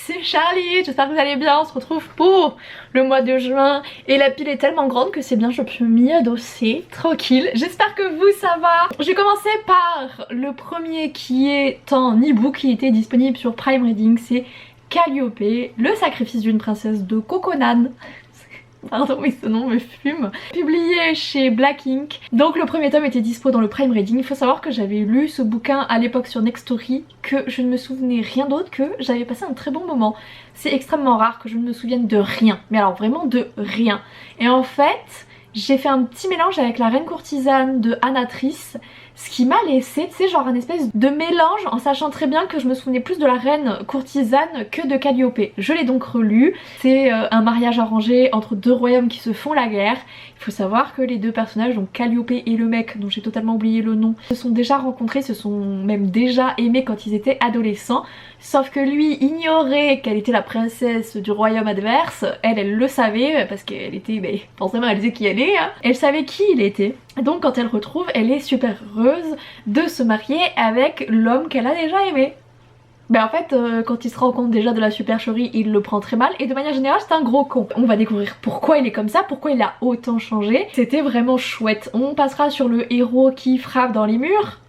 c'est Charlie, j'espère que vous allez bien, on se retrouve pour le mois de juin et la pile est tellement grande que c'est bien, je peux m'y adosser, tranquille. J'espère que vous ça va. Je vais commencer par le premier qui est en e-book, qui était disponible sur Prime Reading, c'est Calliope, le sacrifice d'une princesse de Coconan. Pardon mais ce nom me fume. Publié chez Black Ink. Donc le premier tome était dispo dans le Prime Reading. Il faut savoir que j'avais lu ce bouquin à l'époque sur Nextory, que je ne me souvenais rien d'autre, que j'avais passé un très bon moment. C'est extrêmement rare que je ne me souvienne de rien. Mais alors vraiment de rien. Et en fait, j'ai fait un petit mélange avec La Reine Courtisane de Anatrice. Ce qui m'a laissé, tu sais, genre un espèce de mélange en sachant très bien que je me souvenais plus de La Reine Courtisane que de Calliope. Je l'ai donc relu. C'est un mariage arrangé entre deux royaumes qui se font la guerre. Il faut savoir que les deux personnages, donc Calliope et le mec dont j'ai totalement oublié le nom, se sont déjà rencontrés, se sont même déjà aimés quand ils étaient adolescents. Sauf que lui ignorait qu'elle était la princesse du royaume adverse. Elle le savait parce qu'elle était, forcément elle sait qui elle est. Hein. Elle savait qui il était. Donc quand elle retrouve, elle est super heureuse de se marier avec l'homme qu'elle a déjà aimé. En fait, quand il se rend compte déjà de la supercherie, il le prend très mal et de manière générale c'est un gros con. On va découvrir pourquoi il est comme ça, pourquoi il a autant changé. C'était vraiment chouette. On passera sur le héros qui frappe dans les murs.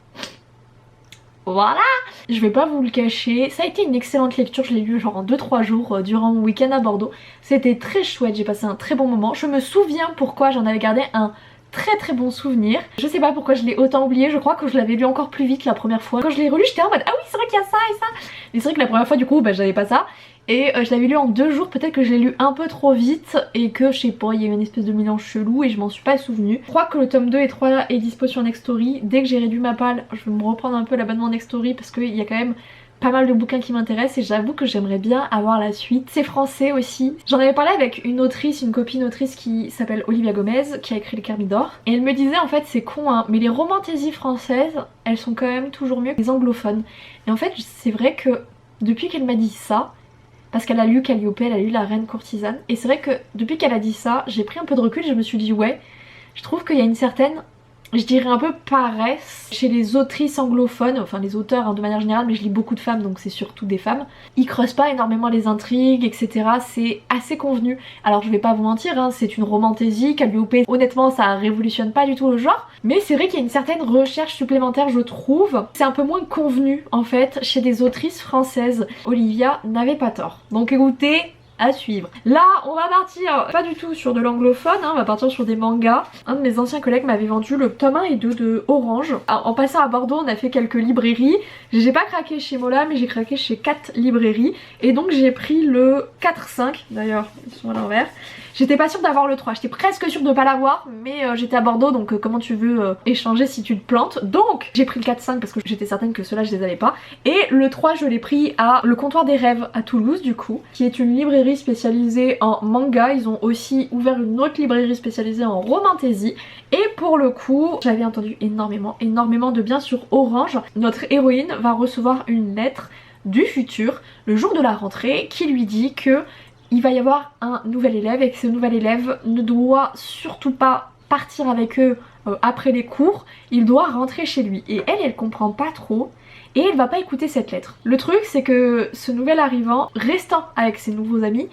Voilà, je vais pas vous le cacher, ça a été une excellente lecture, je l'ai lu genre en 2-3 jours durant mon week-end à Bordeaux. C'était très chouette, j'ai passé un très bon moment. Je me souviens pourquoi j'en avais gardé un très bon souvenir. Je sais pas pourquoi je l'ai autant oublié, je crois que je l'avais lu encore plus vite la première fois. Quand je l'ai relu j'étais en mode ah oui c'est vrai qu'il y a ça et ça. Mais c'est vrai que la première fois du coup j'avais pas ça. Et je l'avais lu en 2 jours, peut-être que je l'ai lu un peu trop vite et que je sais pas, il y a eu une espèce de mélange chelou et je m'en suis pas souvenu. Je crois que le tome 2 et 3 est dispo sur Nextory. Dès que j'ai réduit ma palle, je vais me reprendre un peu l'abonnement Nextory parce qu'il y a quand même pas mal de bouquins qui m'intéressent et j'avoue que j'aimerais bien avoir la suite. C'est français aussi. J'en avais parlé avec une autrice, une copine autrice qui s'appelle Olivia Gomez, qui a écrit Le Thermidor. Et elle me disait en fait c'est con hein, mais les romantaisies françaises, elles sont quand même toujours mieux que les anglophones. Et en fait c'est vrai que depuis qu'elle m'a dit ça, parce qu'elle a lu Calliope, elle a lu La Reine Courtisane, et c'est vrai que depuis qu'elle a dit ça, j'ai pris un peu de recul et je me suis dit ouais, je trouve qu'il y a une certaine, je dirais un peu paresse chez les autrices anglophones, enfin les auteurs hein, de manière générale, mais je lis beaucoup de femmes donc c'est surtout des femmes. Ils creusent pas énormément les intrigues etc, c'est assez convenu. Alors je vais pas vous mentir, hein, c'est une romantaisie, Calliope honnêtement ça révolutionne pas du tout le genre, mais c'est vrai qu'il y a une certaine recherche supplémentaire je trouve. C'est un peu moins convenu en fait chez des autrices françaises. Olivia n'avait pas tort. Donc écoutez, à suivre. Là on va partir pas du tout sur de l'anglophone, hein, on va partir sur des mangas. Un de mes anciens collègues m'avait vendu le tome 1 et 2 de Orange. Alors, en passant à Bordeaux on a fait quelques librairies. J'ai pas craqué chez Mola mais j'ai craqué chez 4 librairies. Et donc j'ai pris le 4-5, d'ailleurs ils sont à l'envers. J'étais pas sûre d'avoir le 3, j'étais presque sûre de pas l'avoir, mais j'étais à Bordeaux donc comment tu veux échanger si tu te plantes. Donc j'ai pris le 4-5 parce que j'étais certaine que ceux-là je les avais pas. Et le 3 je l'ai pris à Le Comptoir des Rêves à Toulouse du coup, qui est une librairie spécialisée en manga. Ils ont aussi ouvert une autre librairie spécialisée en romantaisie. Et pour le coup, j'avais entendu énormément de bien sur Orange. Notre héroïne va recevoir une lettre du futur le jour de la rentrée qui lui dit que il va y avoir un nouvel élève et que ce nouvel élève ne doit surtout pas partir avec eux après les cours, il doit rentrer chez lui. Et elle comprend pas trop et elle va pas écouter cette lettre. Le truc c'est que ce nouvel arrivant, restant avec ses nouveaux amis,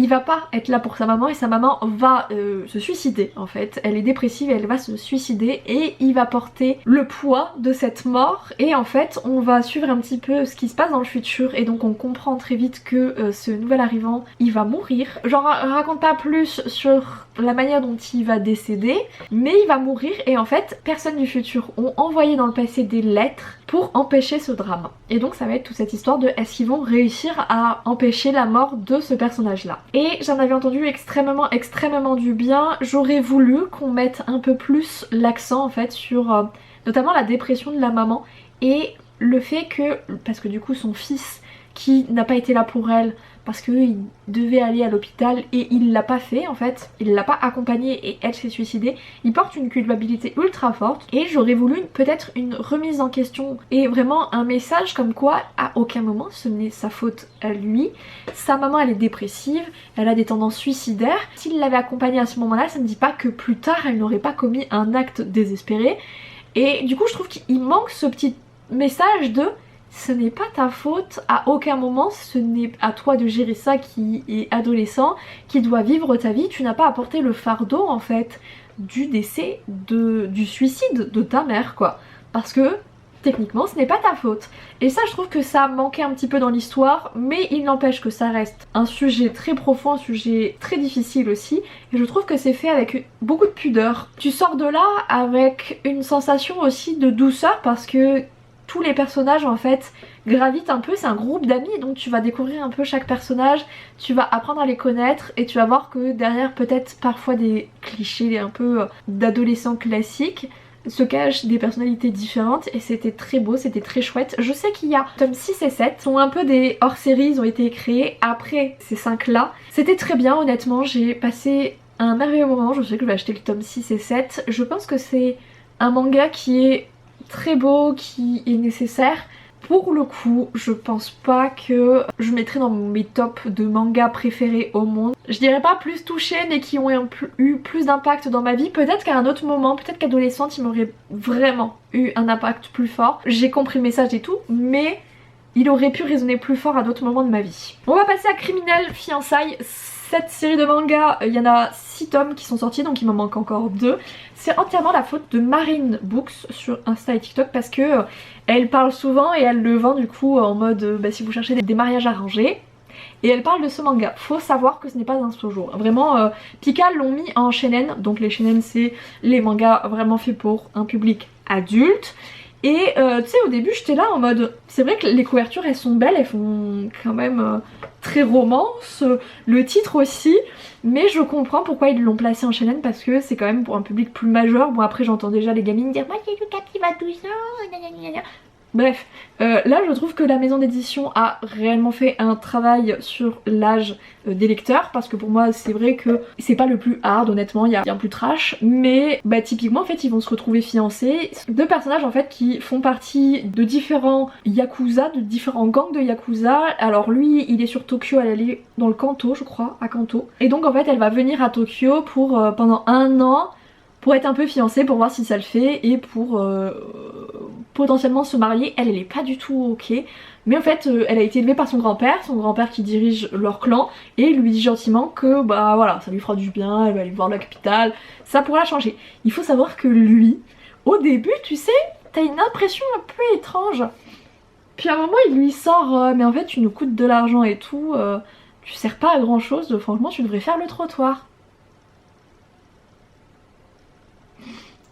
il va pas être là pour sa maman et sa maman va se suicider en fait. Elle est dépressive et elle va se suicider et il va porter le poids de cette mort. Et en fait on va suivre un petit peu ce qui se passe dans le futur et donc on comprend très vite que ce nouvel arrivant il va mourir. J'en raconte pas plus sur la manière dont il va décéder, mais il va mourir et en fait personne du futur ont envoyé dans le passé des lettres pour empêcher ce drame. Et donc ça va être toute cette histoire de est-ce qu'ils vont réussir à empêcher la mort de ce personnage là. Et j'en avais entendu extrêmement du bien. J'aurais voulu qu'on mette un peu plus l'accent en fait sur notamment la dépression de la maman et le fait que, parce que du coup son fils qui n'a pas été là pour elle parce qu'il devait aller à l'hôpital et il l'a pas fait en fait, il l'a pas accompagnée et elle s'est suicidée, il porte une culpabilité ultra forte et j'aurais voulu peut-être une remise en question et vraiment un message comme quoi à aucun moment ce n'est sa faute à lui, sa maman elle est dépressive, elle a des tendances suicidaires, s'il l'avait accompagnée à ce moment là ça ne dit pas que plus tard elle n'aurait pas commis un acte désespéré et du coup je trouve qu'il manque ce petit message de ce n'est pas ta faute, à aucun moment ce n'est à toi de gérer ça qui est adolescent, qui doit vivre ta vie, tu n'as pas à porter le fardeau en fait du décès, du suicide de ta mère quoi. Parce que techniquement ce n'est pas ta faute. Et ça je trouve que ça manquait un petit peu dans l'histoire, mais il n'empêche que ça reste un sujet très profond, un sujet très difficile aussi, et je trouve que c'est fait avec beaucoup de pudeur. Tu sors de là avec une sensation aussi de douceur parce que tous les personnages en fait gravitent un peu, c'est un groupe d'amis donc tu vas découvrir un peu chaque personnage, tu vas apprendre à les connaître et tu vas voir que derrière peut-être parfois des clichés un peu d'adolescents classiques se cachent des personnalités différentes et c'était très beau, c'était très chouette. Je sais qu'il y a tomes 6 et 7, sont un peu des hors-série, ils ont été créés après ces 5 là. C'était très bien honnêtement, j'ai passé un merveilleux moment, je sais que je vais acheter le tome 6 et 7. Je pense que c'est un manga qui est très beau, qui est nécessaire. Pour le coup, je pense pas que je mettrais dans mes tops de mangas préférés au monde. Je dirais pas plus touchés, mais qui ont eu plus d'impact dans ma vie. Peut-être qu'à un autre moment, peut-être qu'adolescente, il m'aurait vraiment eu un impact plus fort. J'ai compris le message et tout, mais il aurait pu résonner plus fort à d'autres moments de ma vie. On va passer à Criminel Fiançailles. Cette série de mangas, il y en a 6 tomes qui sont sortis, donc il m'en manque encore 2. C'est entièrement la faute de Marine Books sur Insta et TikTok parce que elle parle souvent et elle le vend du coup en mode si vous cherchez des mariages arrangés. Et elle parle de ce manga. Faut savoir que ce n'est pas un shoujo. Vraiment, Pika l'ont mis en shonen. Donc les shonen c'est les mangas vraiment faits pour un public adulte. Et tu sais au début j'étais là en mode, c'est vrai que les couvertures elles sont belles, elles font quand même très romance, le titre aussi, mais je comprends pourquoi ils l'ont placé en shonen parce que c'est quand même pour un public plus majeur. Bon après j'entends déjà les gamines dire moi j'ai Lucas qui va 12 ans, gna. Bref, là je trouve que la maison d'édition a réellement fait un travail sur l'âge des lecteurs parce que pour moi c'est vrai que c'est pas le plus hard honnêtement, il y a un plus trash, mais typiquement en fait ils vont se retrouver fiancés. 2 personnages en fait qui font partie de différents yakuza, de différents gangs de yakuza. Alors lui il est sur Tokyo, elle est dans le Kanto je crois, à Kanto. Et donc en fait elle va venir à Tokyo pour pendant 1 an pour être un peu fiancée, pour voir si ça le fait et pour potentiellement se marier. Elle est pas du tout ok, mais en fait elle a été élevée par son grand-père qui dirige leur clan et lui dit gentiment que voilà ça lui fera du bien, elle va aller voir la capitale, ça pourra changer. Il faut savoir que lui, au début tu sais, t'as une impression un peu étrange, puis à un moment il lui sort mais en fait tu nous coûtes de l'argent et tout, tu sers pas à grand chose, franchement tu devrais faire le trottoir.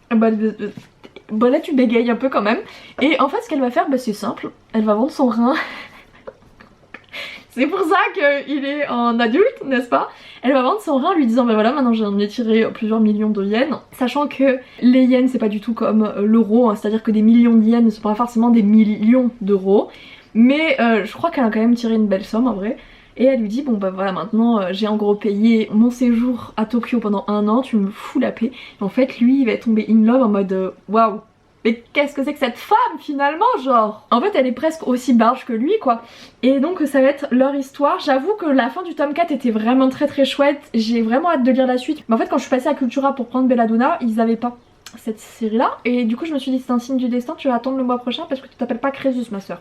Là tu bégayes un peu quand même. Et en fait ce qu'elle va faire c'est simple, elle va vendre son rein. C'est pour ça qu'il est en adulte, n'est-ce pas? Elle va vendre son rein en lui disant voilà maintenant j'en ai tiré plusieurs millions de yens. Sachant que les yens c'est pas du tout comme l'euro, hein, c'est à dire que des millions de yens ne sont pas forcément des millions d'euros. Mais je crois qu'elle a quand même tiré une belle somme en vrai. Et elle lui dit voilà maintenant j'ai en gros payé mon séjour à Tokyo pendant 1 an, tu me fous la paix. Et en fait lui il va tomber in love en mode waouh, mais qu'est-ce que c'est que cette femme finalement genre. En fait elle est presque aussi barge que lui quoi. Et donc ça va être leur histoire. J'avoue que la fin du tome 4 était vraiment très chouette, j'ai vraiment hâte de lire la suite. Mais en fait quand je suis passée à Cultura pour prendre Belladonna, ils avaient pas cette série là et du coup je me suis dit c'est un signe du destin, tu vas attendre le mois prochain parce que tu t'appelles pas Crésus ma soeur.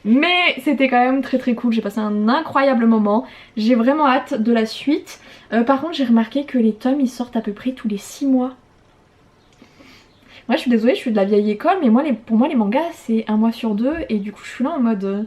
Mais c'était quand même très cool, j'ai passé un incroyable moment, j'ai vraiment hâte de la suite. Par contre j'ai remarqué que les tomes ils sortent à peu près tous les 6 mois. Moi je suis désolée, je suis de la vieille école mais pour moi les mangas c'est 1 mois sur 2 et du coup je suis là en mode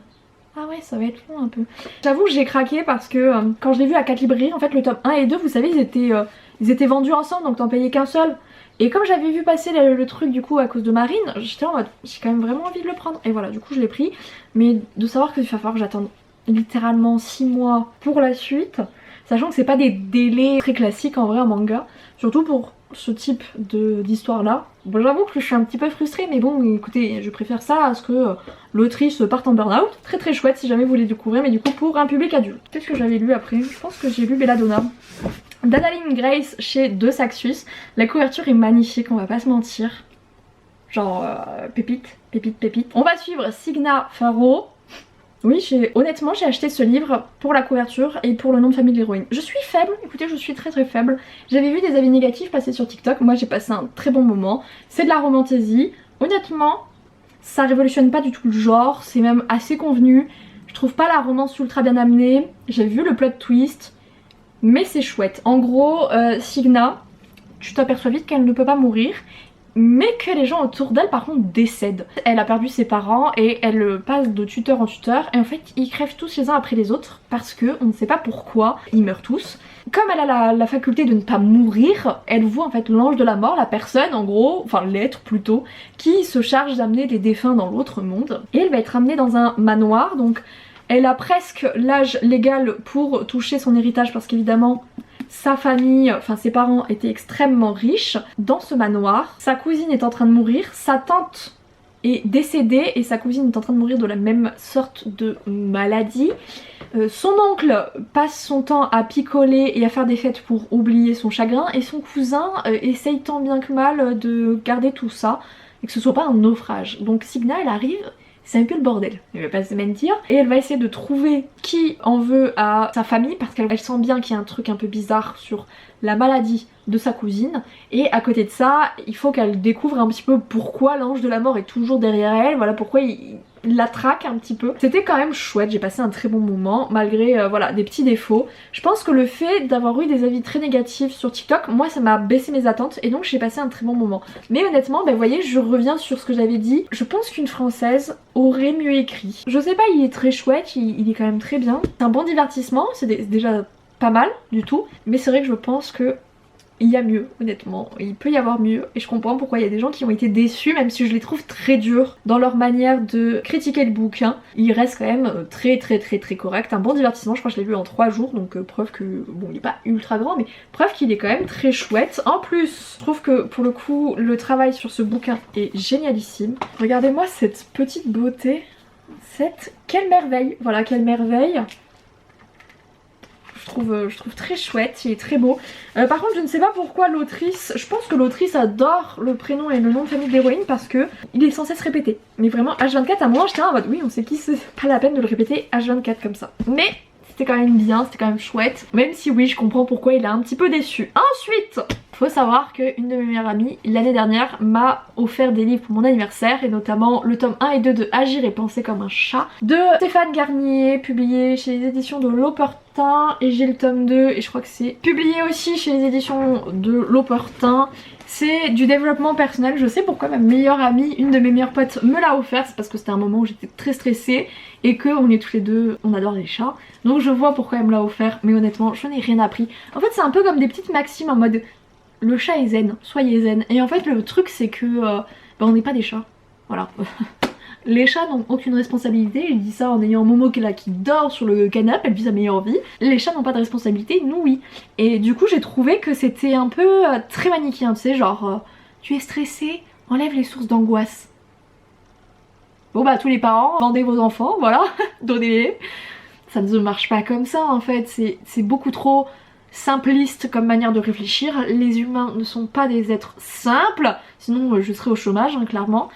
ah ouais ça va être long un peu. J'avoue que j'ai craqué parce que quand je l'ai vu à 4 librairies, en fait le tome 1 et 2 vous savez ils étaient vendus ensemble donc t'en payais qu'un seul. Et comme j'avais vu passer le truc du coup à cause de Marine, j'étais en mode j'ai quand même vraiment envie de le prendre. Et voilà du coup je l'ai pris. Mais de savoir qu'il va falloir que j'attende littéralement 6 mois pour la suite, sachant que c'est pas des délais très classiques en vrai en manga, surtout pour ce type d'histoire là. Bon j'avoue que je suis un petit peu frustrée mais bon écoutez je préfère ça à ce que l'autrice parte en burn-out. Très chouette si jamais vous voulez découvrir, mais du coup pour un public adulte. Qu'est-ce que j'avais lu après? Je pense que j'ai lu Belladonna d'Adaline Grace chez De Saxus. La couverture est magnifique, on va pas se mentir. Genre pépite. On va suivre Signa Faro. Oui, honnêtement j'ai acheté ce livre pour la couverture et pour le nom de famille de l'héroïne. Je suis faible, écoutez je suis très faible. J'avais vu des avis négatifs passer sur TikTok, moi j'ai passé un très bon moment. C'est de la romantaisie. Honnêtement, Ça révolutionne pas du tout le genre, c'est même assez convenu. Je trouve pas la romance ultra bien amenée, j'ai vu le plot twist, mais c'est chouette. En gros, Signa, tu t'aperçois vite qu'elle ne peut pas mourir, mais que les gens autour d'elle par contre décèdent. Elle a perdu ses parents et elle passe de tuteur en tuteur et en fait ils crèvent tous les uns après les autres parce que on ne sait pas pourquoi ils meurent tous. Comme elle a la faculté de ne pas mourir, elle voit en fait l'ange de la mort, la personne en gros, enfin l'être plutôt, qui se charge d'amener les défunts dans l'autre monde. Et elle va être amenée dans un manoir, donc elle a presque l'âge légal pour toucher son héritage parce qu'évidemment sa famille, enfin ses parents étaient extrêmement riches. Dans ce manoir, sa cousine est en train de mourir, sa tante est décédée et sa cousine est en train de mourir de la même sorte de maladie. Son oncle passe son temps à picoler et à faire des fêtes pour oublier son chagrin et son cousin essaye tant bien que mal de garder tout ça et que ce soit pas un naufrage. Donc Signa elle arrive, c'est un peu le bordel, je vais pas se mentir. Et elle va essayer de trouver qui en veut à sa famille parce qu'elle sent bien qu'il y a un truc un peu bizarre sur la maladie de sa cousine. Et à côté de ça, il faut qu'elle découvre un petit peu pourquoi l'ange de la mort est toujours derrière elle, voilà pourquoi il la traque un petit peu. C'était quand même chouette, j'ai passé un très bon moment malgré voilà des petits défauts. Je pense que le fait d'avoir eu des avis très négatifs sur TikTok, moi ça m'a baissé mes attentes et donc j'ai passé un très bon moment. Mais honnêtement, vous voyez, je reviens sur ce que j'avais dit, je pense qu'une française aurait mieux écrit. Je sais pas, il est très chouette, il est quand même très bien. C'est un bon divertissement, c'est déjà pas mal du tout, mais c'est vrai que je pense que il y a mieux, honnêtement, il peut y avoir mieux et je comprends pourquoi il y a des gens qui ont été déçus, même si je les trouve très durs dans leur manière de critiquer le bouquin. Il reste quand même très correct, un bon divertissement. Je crois que je l'ai lu en 3 jours, donc preuve que, bon, il est pas ultra grand, mais preuve qu'il est quand même très chouette. En plus, je trouve que pour le coup le travail sur ce bouquin est génialissime. Regardez-moi cette petite beauté, quelle merveille, voilà, quelle merveille. Je trouve très chouette, il est très beau. Par contre je ne sais pas pourquoi l'autrice, je pense que l'autrice adore le prénom et le nom de famille de l'héroïne parce que il est censé se répéter. Mais vraiment H24 à moi j'étais en mode oui on sait qui, c'est pas la peine de le répéter H24 comme ça. Mais c'était quand même bien, c'était quand même chouette. Même si oui je comprends pourquoi il est un petit peu déçu. Ensuite, faut savoir qu'une de mes meilleures amies l'année dernière m'a offert des livres pour mon anniversaire et notamment le tome 1 et 2 de Agir et penser comme un chat de Stéphane Garnier, publié chez les éditions de L'Opportun, et j'ai le tome 2 et je crois que c'est publié aussi chez les éditions de L'Opportun. C'est du développement personnel, je sais pourquoi ma meilleure amie, une de mes meilleures potes me l'a offert, c'est parce que c'était un moment où j'étais très stressée et que on est tous les deux, on adore les chats, donc je vois pourquoi elle me l'a offert, mais honnêtement je n'ai rien appris. En fait c'est un peu comme des petites maximes en mode le chat est zen, soyez zen. Et en fait le truc c'est que on n'est pas des chats, voilà. Les chats n'ont aucune responsabilité, il dit ça en ayant Momo qui dort sur le canapé, elle vit sa meilleure vie. Les chats n'ont pas de responsabilité, nous oui. Et du coup j'ai trouvé que c'était un peu très manichéen, tu sais, genre tu es stressé, enlève les sources d'angoisse. Bon bah tous les parents, vendez vos enfants, voilà, donnez-les. Ça ne marche pas comme ça en fait, c'est beaucoup trop simpliste comme manière de réfléchir. Les humains ne sont pas des êtres simples, sinon je serais au chômage hein, clairement.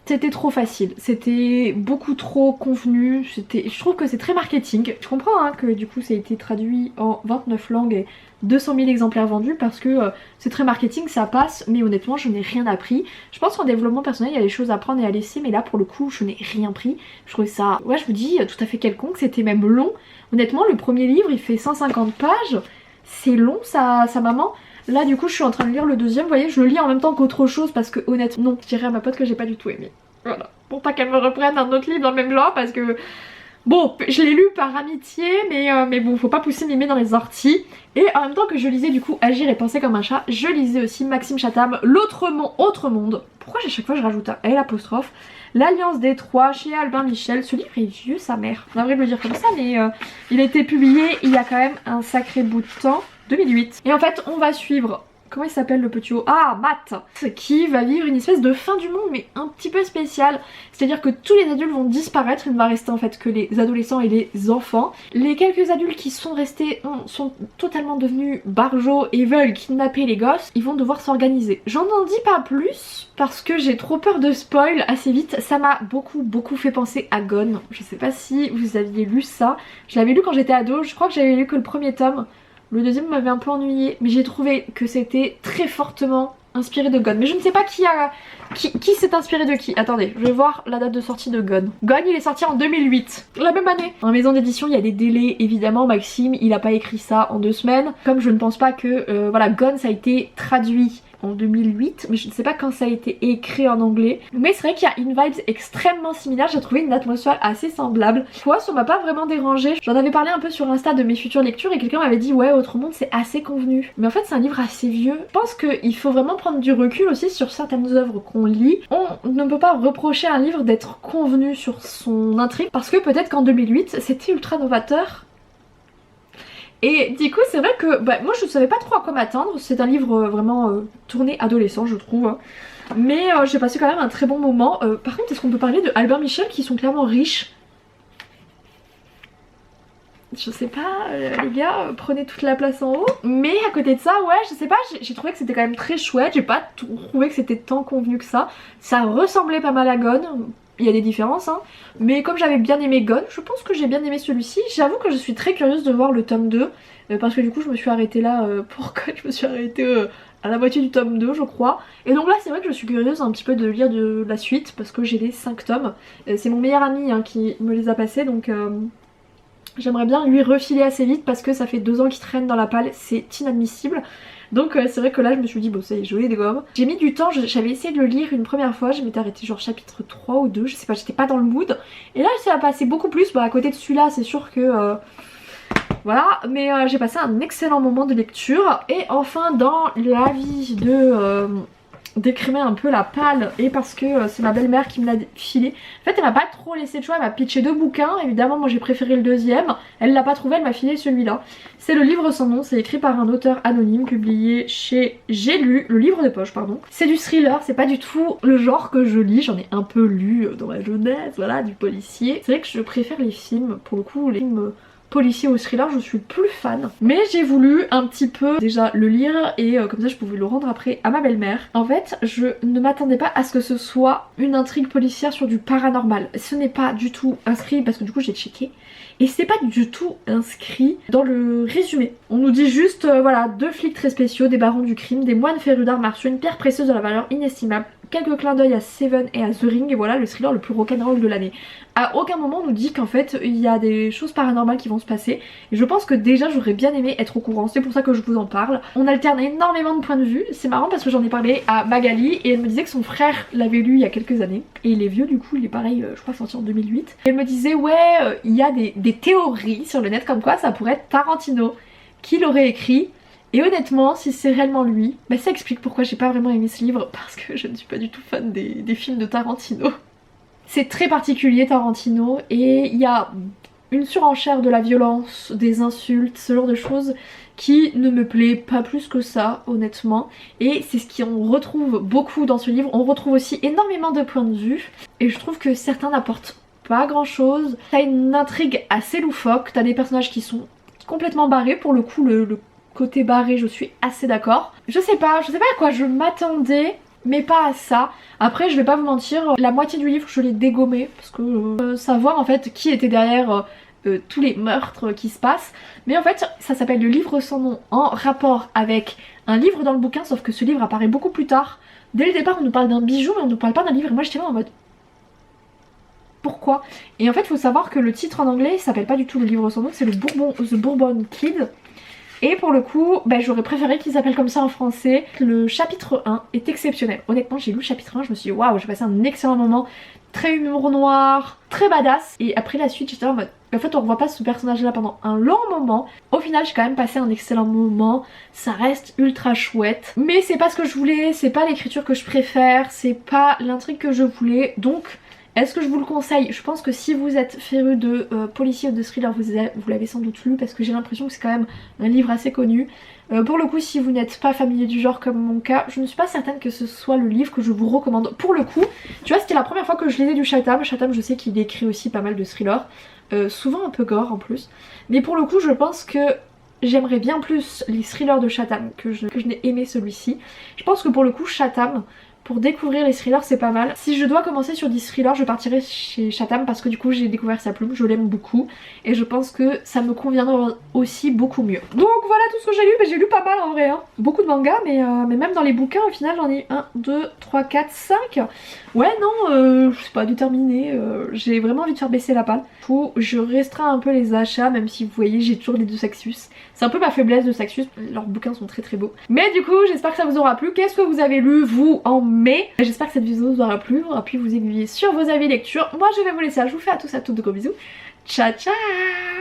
C'était trop facile, c'était beaucoup trop convenu, je trouve que c'est très marketing. Je comprends hein, que du coup ça a été traduit en 29 langues et 200 000 exemplaires vendus parce que c'est très marketing, ça passe, mais honnêtement je n'ai rien appris. Je pense qu'en développement personnel il y a des choses à prendre et à laisser, mais là pour le coup je n'ai rien pris. Je trouvais ça, ouais je vous dis, tout à fait quelconque, c'était même long. Honnêtement le premier livre il fait 150 pages, c'est long sa maman. Là du coup je suis en train de lire le deuxième, vous voyez je le lis en même temps qu'autre chose parce que honnêtement, je dirais à ma pote que j'ai pas du tout aimé. Voilà, pour pas qu'elle me reprenne un autre livre dans le même genre parce que... Bon, je l'ai lu par amitié mais bon, faut pas pousser mes mains dans les orties. Et en même temps que je lisais du coup Agir et penser comme un chat, je lisais aussi Maxime Chatham, L'autre monde. Pourquoi à chaque fois je rajoute un L apostrophe? L'Alliance des Trois chez Albin Michel. Ce livre est vieux sa mère, on devrait le dire comme ça mais il a été publié il y a quand même un sacré bout de temps, 2008. Et en fait on va suivre... Comment il s'appelle le petit haut? Ah, Matt, qui va vivre une espèce de fin du monde mais un petit peu spéciale. C'est-à-dire que tous les adultes vont disparaître, il ne va rester en fait que les adolescents et les enfants. Les quelques adultes qui sont restés sont totalement devenus barjots et veulent kidnapper les gosses. Ils vont devoir s'organiser. J'en dis pas plus parce que j'ai trop peur de spoil assez vite. Ça m'a beaucoup fait penser à Gone. Je sais pas si vous aviez lu ça. Je l'avais lu quand j'étais ado, je crois que j'avais lu que le premier tome. Le deuxième m'avait un peu ennuyé, mais j'ai trouvé que c'était très fortement inspiré de Gone. Mais je ne sais pas qui s'est inspiré de qui. Attendez, je vais voir la date de sortie de Gone. Gone, il est sorti en 2008, la même année. En maison d'édition, il y a des délais, évidemment. Maxime, il a pas écrit ça en 2 semaines. Comme je ne pense pas que, voilà, Gone, ça a été traduit en 2008, mais je ne sais pas quand ça a été écrit en anglais. Mais c'est vrai qu'il y a une vibe extrêmement similaire, j'ai trouvé une atmosphère assez semblable. Toi, ça m'a pas vraiment dérangé. J'en avais parlé un peu sur Insta de mes futures lectures et quelqu'un m'avait dit ouais, Autre Monde c'est assez convenu. Mais en fait c'est un livre assez vieux. Je pense qu'il faut vraiment prendre du recul aussi sur certaines œuvres qu'on lit. On ne peut pas reprocher à un livre d'être convenu sur son intrigue parce que peut-être qu'en 2008 c'était ultra novateur. Et du coup c'est vrai que moi je savais pas trop à quoi m'attendre, c'est un livre vraiment tourné adolescent je trouve, hein. Mais j'ai passé quand même un très bon moment. Par contre est-ce qu'on peut parler de Albert Michel qui sont clairement riches? Je sais pas, les gars, prenez toute la place en haut. Mais à côté de ça, ouais, je sais pas, j'ai trouvé que c'était quand même très chouette. J'ai pas trouvé que c'était tant convenu que ça. Ça ressemblait pas mal à Gone. Il y a des différences, hein. Mais comme j'avais bien aimé Gone, je pense que j'ai bien aimé celui-ci. J'avoue que je suis très curieuse de voir le tome 2. Parce que du coup, je me suis arrêtée là pour Gone. Je me suis arrêtée à la moitié du tome 2, je crois. Et donc là, c'est vrai que je suis curieuse un petit peu de lire de la suite. Parce que j'ai les 5 tomes. C'est mon meilleur ami hein, qui me les a passés, donc... J'aimerais bien lui refiler assez vite parce que ça fait 2 ans qu'il traîne dans la palle, c'est inadmissible. Donc c'est vrai que là je me suis dit bon ça y est, je les gomme. J'ai mis du temps, j'avais essayé de le lire une première fois, je m'étais arrêtée genre chapitre 3 ou 2, je sais pas, j'étais pas dans le mood. Et là ça a passé beaucoup plus, à côté de celui-là c'est sûr que... voilà, mais j'ai passé un excellent moment de lecture. Et enfin dans l'avis de... d'écrimer un peu la palle et parce que c'est ma belle-mère qui me l'a filé. En fait elle m'a pas trop laissé de choix, elle m'a pitché 2 bouquins, évidemment moi j'ai préféré le deuxième, elle l'a pas trouvé, elle m'a filé celui-là. C'est Le Livre sans nom, c'est écrit par un auteur anonyme publié chez J'ai lu, le livre de poche pardon. C'est du thriller, c'est pas du tout le genre que je lis, j'en ai un peu lu dans ma jeunesse, voilà, du policier. C'est vrai que je préfère les films, pour le coup les films... policier ou thriller, je suis plus fan. Mais j'ai voulu un petit peu déjà le lire et comme ça je pouvais le rendre après à ma belle-mère. En fait, je ne m'attendais pas à ce que ce soit une intrigue policière sur du paranormal. Ce n'est pas du tout inscrit parce que du coup j'ai checké. Et c'est pas du tout inscrit dans le résumé. On nous dit juste, voilà, 2 flics très spéciaux, des barons du crime, des moines férus d'arts martiaux, une pierre précieuse de la valeur inestimable, quelques clins d'œil à Seven et à The Ring, et voilà le thriller le plus rock'n'roll de l'année. À aucun moment on nous dit qu'en fait il y a des choses paranormales qui vont se passer. Et je pense que déjà j'aurais bien aimé être au courant, c'est pour ça que je vous en parle. On alterne énormément de points de vue, c'est marrant parce que j'en ai parlé à Magali et elle me disait que son frère l'avait lu il y a quelques années. Et il est vieux du coup, il est pareil, je crois sorti en 2008. Et elle me disait ouais, il y a des théories sur le net comme quoi ça pourrait être Tarantino qui l'aurait écrit. Et honnêtement, si c'est réellement lui, ça explique pourquoi j'ai pas vraiment aimé ce livre, parce que je ne suis pas du tout fan des films de Tarantino. C'est très particulier Tarantino, et il y a une surenchère de la violence, des insultes, ce genre de choses qui ne me plaît pas plus que ça, honnêtement. Et c'est ce qu'on retrouve beaucoup dans ce livre. On retrouve aussi énormément de points de vue, et je trouve que certains n'apportent pas grand chose. T'as une intrigue assez loufoque, t'as des personnages qui sont complètement barrés, pour le coup le côté barré je suis assez d'accord. Je sais pas à quoi je m'attendais, mais pas à ça. Après je vais pas vous mentir, la moitié du livre je l'ai dégommé parce que savoir en fait qui était derrière tous les meurtres qui se passent. Mais en fait ça s'appelle Le Livre sans nom en rapport avec un livre dans le bouquin, sauf que ce livre apparaît beaucoup plus tard. Dès le départ on nous parle d'un bijou mais on nous parle pas d'un livre, et moi j'étais là en mode pourquoi? Et en fait il faut savoir que le titre en anglais s'appelle pas du tout Le Livre sans nom, c'est The Bourbon Kid. Et pour le coup, j'aurais préféré qu'il s'appelle comme ça en français. Le chapitre 1 est exceptionnel. Honnêtement, j'ai lu le chapitre 1, je me suis dit waouh, j'ai passé un excellent moment. Très humour noir, très badass. Et après la suite, j'étais en mode... En fait, on revoit pas ce personnage-là pendant un long moment. Au final, j'ai quand même passé un excellent moment. Ça reste ultra chouette. Mais c'est pas ce que je voulais, c'est pas l'écriture que je préfère, c'est pas l'intrigue que je voulais. Donc... est-ce que je vous le conseille? Je pense que si vous êtes féru de policier ou de thriller, vous l'avez sans doute lu parce que j'ai l'impression que c'est quand même un livre assez connu. Pour le coup, si vous n'êtes pas familier du genre comme mon cas, je ne suis pas certaine que ce soit le livre que je vous recommande. Pour le coup, tu vois, c'était la première fois que je lisais du Chatham. Chatham, je sais qu'il écrit aussi pas mal de thrillers, souvent un peu gore en plus. Mais pour le coup, je pense que j'aimerais bien plus les thrillers de Chatham que je n'ai aimé celui-ci. Je pense que pour le coup, Chatham... pour découvrir les thrillers c'est pas mal. Si je dois commencer sur des thrillers je partirai chez Chatham parce que du coup j'ai découvert sa plume, je l'aime beaucoup et je pense que ça me conviendra aussi beaucoup mieux. Donc voilà tout ce que j'ai lu, mais j'ai lu pas mal en vrai hein. Beaucoup de mangas mais même dans les bouquins au final j'en ai 1, 2, 3, 4, 5. Ouais non, je sais pas, déterminée, j'ai vraiment envie de faire baisser la palle. Du coup je restreins un peu les achats même si vous voyez j'ai toujours les deux Saxus. C'est un peu ma faiblesse de Saxus, leurs bouquins sont très très beaux. Mais du coup j'espère que ça vous aura plu. Qu'est-ce que vous avez lu vous en mai? J'espère que cette vidéo vous aura plu, aura pu vous aiguiller sur vos avis lecture. Moi je vais vous laisser là, je vous fais à tous de gros bisous. Ciao ciao.